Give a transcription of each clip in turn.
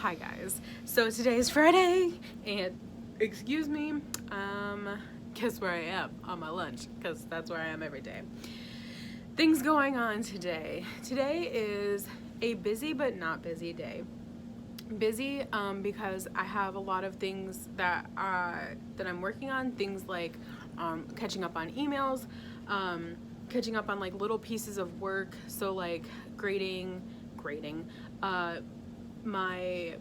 Hi guys, so today is Friday and excuse me, guess where I am on my lunch, because that's where I am every day. Things going on today. Today is a busy but not busy day. Busy because I have a lot of things that I'm working on, things like catching up on emails, catching up on like little pieces of work, so like grading my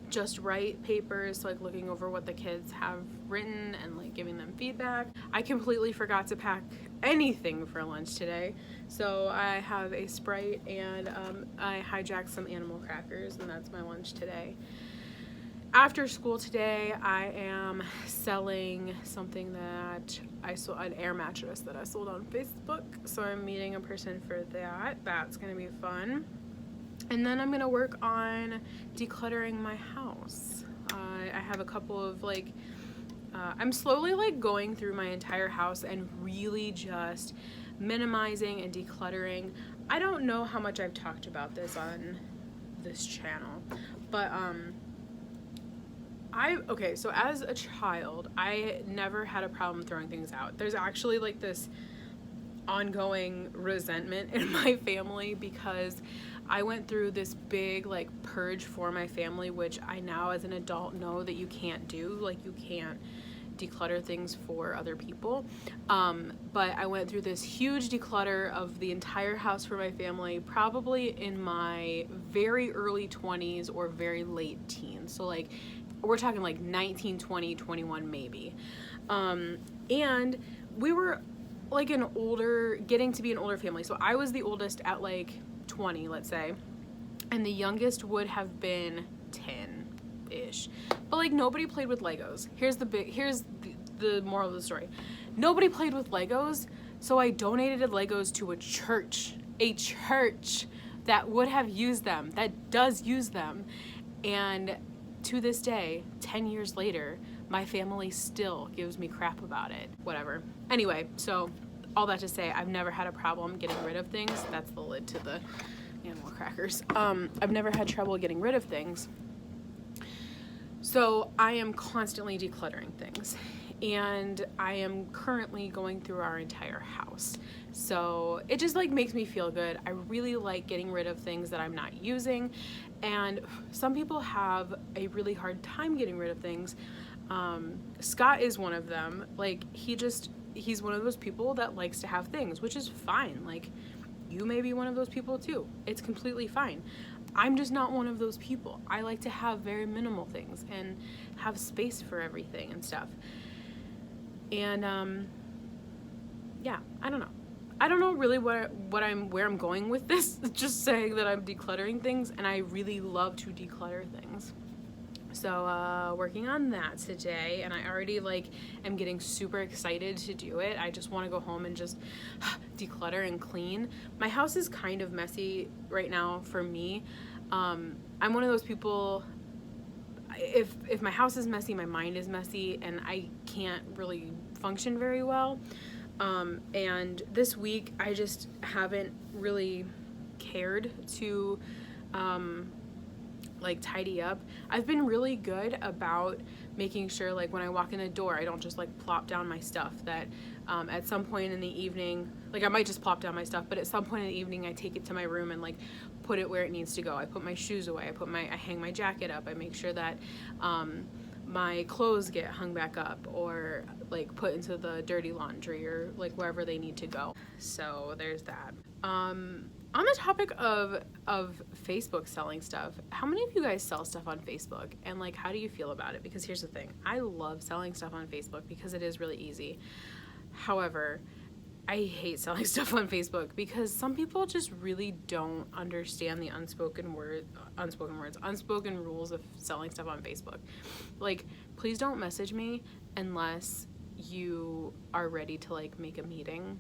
just right papers, so like looking over what the kids have written and like giving them feedback. I completely forgot to pack anything for lunch today, so I have a Sprite and I hijacked some animal crackers, and that's my lunch today. After school today, I am selling something that I sold, an air mattress that I sold on Facebook, so I'm meeting a person for that. That's gonna be fun. And then I'm gonna work on decluttering my house. I have a couple of I'm slowly like going through my entire house and really just minimizing and decluttering. I don't know how much I've talked about this on this channel, but so as a child, I never had a problem throwing things out. There's actually like this ongoing resentment in my family because I went through this big like purge for my family, which I now as an adult know that you can't do. Like, you can't declutter things for other people, but I went through this huge declutter of the entire house for my family probably in my very early 20s or very late teens. So like we're talking like 19, 20, 21 maybe, and we were like getting to be an older family. So I was the oldest at like 20, let's say, and the youngest would have been 10-ish. But like nobody played with Legos. Here's the moral of the story. Nobody played with Legos, so I donated Legos to a church that would have used them, that does use them. And to this day, 10 years later, my family still gives me crap about it. Whatever. Anyway, so all that to say, I've never had a problem getting rid of things. That's the lid to the animal crackers. I've never had trouble getting rid of things. So I am constantly decluttering things, and I am currently going through our entire house. So it just like makes me feel good. I really like getting rid of things that I'm not using, and some people have a really hard time getting rid of things. Scott is one of them. Like, he's one of those people that likes to have things, which is fine. Like, you may be one of those people too. It's completely fine. I'm just not one of those people. I like to have very minimal things and have space for everything and stuff. And yeah, I don't know really where I'm going with this. Just saying that I'm decluttering things, and I really love to declutter things. So working on that today, and I already like am getting super excited to do it. I just want to go home and just declutter and clean. My house is kind of messy right now for me. I'm one of those people, if my house is messy, my mind is messy, and I can't really function very well. And this week I just haven't really cared to like tidy up. I've been really good about making sure like when I walk in the door, I don't just like plop down my stuff. That at some point in the evening, like I might just plop down my stuff, but at some point in the evening I take it to my room and like put it where it needs to go. I put my shoes away, I hang my jacket up, I make sure that my clothes get hung back up or like put into the dirty laundry or like wherever they need to go. So there's that. On the topic of Facebook selling stuff, how many of you guys sell stuff on Facebook, and like how do you feel about it? Because here's the thing, I love selling stuff on Facebook because it is really easy. However, I hate selling stuff on Facebook because some people just really don't understand the unspoken rules of selling stuff on Facebook. Like, please don't message me unless you are ready to like make a meeting.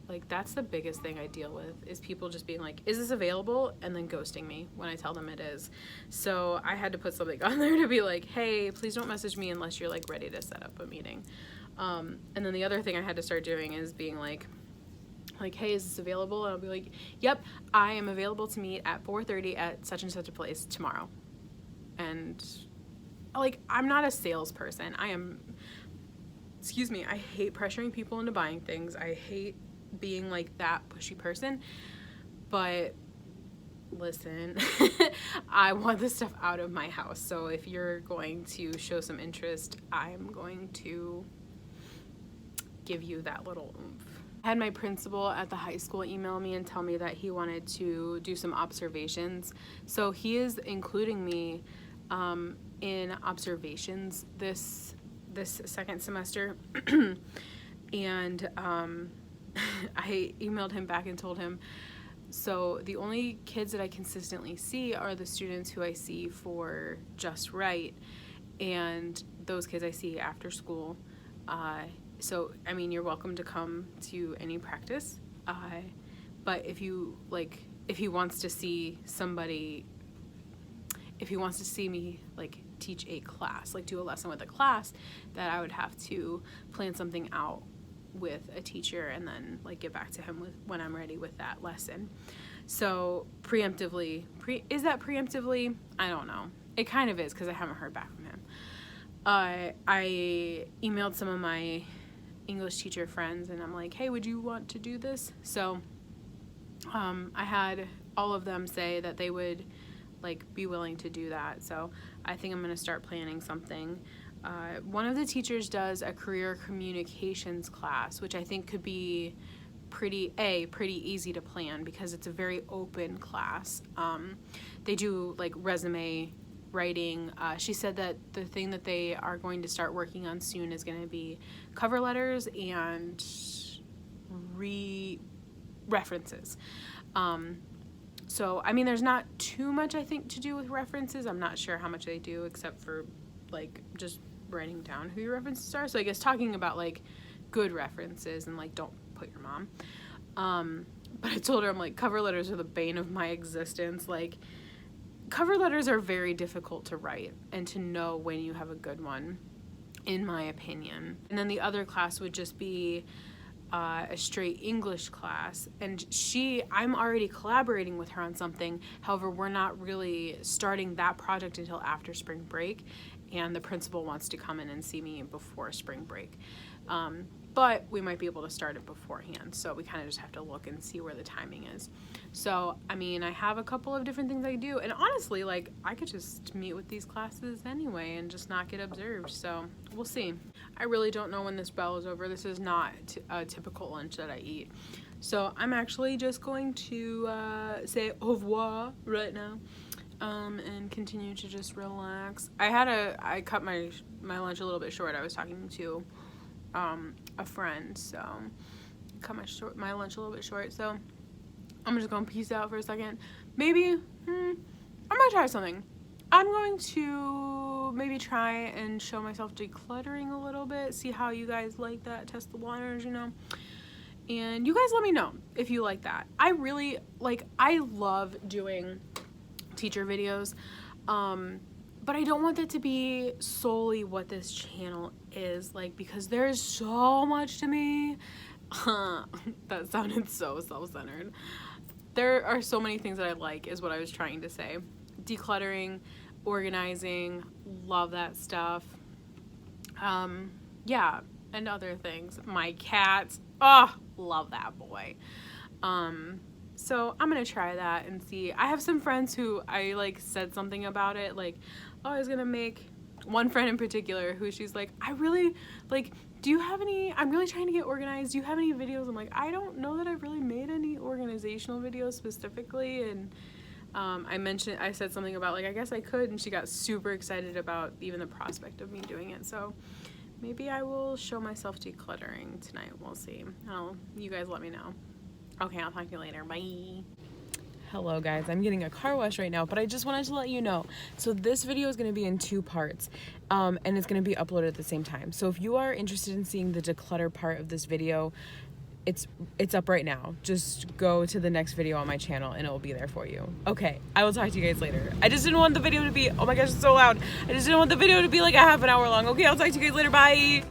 Like, that's the biggest thing I deal with, is people just being like, is this available? And then ghosting me when I tell them it is. So I had to put something on there to be like, hey, please don't message me unless you're like ready to set up a meeting. And then the other thing I had to start doing is being like, like, hey, is this available? And I'll be like, yep, I am available to meet at 4:30 at such and such a place tomorrow. And like, I'm not a salesperson. I hate pressuring people into buying things. I hate being like that pushy person. But listen, I want this stuff out of my house. So if you're going to show some interest, I'm going to give you that little oomph. I had my principal at the high school email me and tell me that he wanted to do some observations. So he is including me in observations this second semester. And I emailed him back and told him, so the only kids that I consistently see are the students who I see for Just Right, and those kids I see after school. So, I mean, you're welcome to come to any practice, but if he wants to see me, like, teach a class, like, do a lesson with a class, that I would have to plan something out with a teacher and then, like, get back to him when I'm ready with that lesson. So, is that preemptively? I don't know. It kind of is, because I haven't heard back from him. I emailed some of my English teacher friends and I'm like, hey, would you want to do this? So I had all of them say that they would, like, be willing to do that. So I think I'm going to start planning something. One of the teachers does a career communications class, which I think could be pretty easy to plan because it's a very open class. They do, like, resume writing. She said that the thing that they are going to start working on soon is going to be cover letters and references. So, I mean, there's not too much, I think, to do with references. I'm not sure how much they do except for, like, just writing down who your references are. So I guess talking about, like, good references and, like, don't put your mom. But I told her, I'm like, cover letters are the bane of my existence. Like, cover letters are very difficult to write and to know when you have a good one, in my opinion. And then the other class would just be a straight English class, and I'm already collaborating with her on something. However, we're not really starting that project until after spring break, and the principal wants to come in and see me before spring break. But we might be able to start it beforehand, so we kind of just have to look and see where the timing is. So, I mean, I have a couple of different things I do, and honestly, like, I could just meet with these classes anyway and just not get observed, so we'll see. I really don't know when this bell is over. This is not a typical lunch that I eat. So I'm actually just going to say au revoir right now, and continue to just relax. I cut my lunch a little bit short. I was talking to a friend, so cut my lunch a little bit short. So I'm just gonna peace out for a second. Maybe I'm gonna try something. I'm going to maybe try and show myself decluttering a little bit, see how you guys like that, test the waters, you know. And you guys let me know if you like that. I love doing teacher videos, but I don't want that to be solely what this channel is, like, because there's so much to me. That sounded so self-centered. There are so many things that I like, is what I was trying to say. Decluttering, organizing, love that stuff. Yeah, and other things. My cat, love that boy. So I'm gonna try that and see. I have some friends who I, like, said something about it, like, I was gonna make, one friend in particular who she's like, I really, like, do you have any, I'm really trying to get organized, do you have any videos? I'm like, I don't know that I've really made any organizational videos specifically, and I said something about, like, I guess I could, and she got super excited about even the prospect of me doing it. So maybe I will show myself decluttering tonight. We'll see. You guys let me know. Okay, I'll talk to you later. Bye. Hello guys, I'm getting a car wash right now, but I just wanted to let you know. So this video is going to be in 2 parts, and it's going to be uploaded at the same time. So if you are interested in seeing the declutter part of this video, it's up right now. Just go to the next video on my channel and it will be there for you. Okay, I will talk to you guys later. I just didn't want the video to be, oh my gosh, it's so loud. I just didn't want the video to be like a half an hour long. Okay, I'll talk to you guys later. Bye.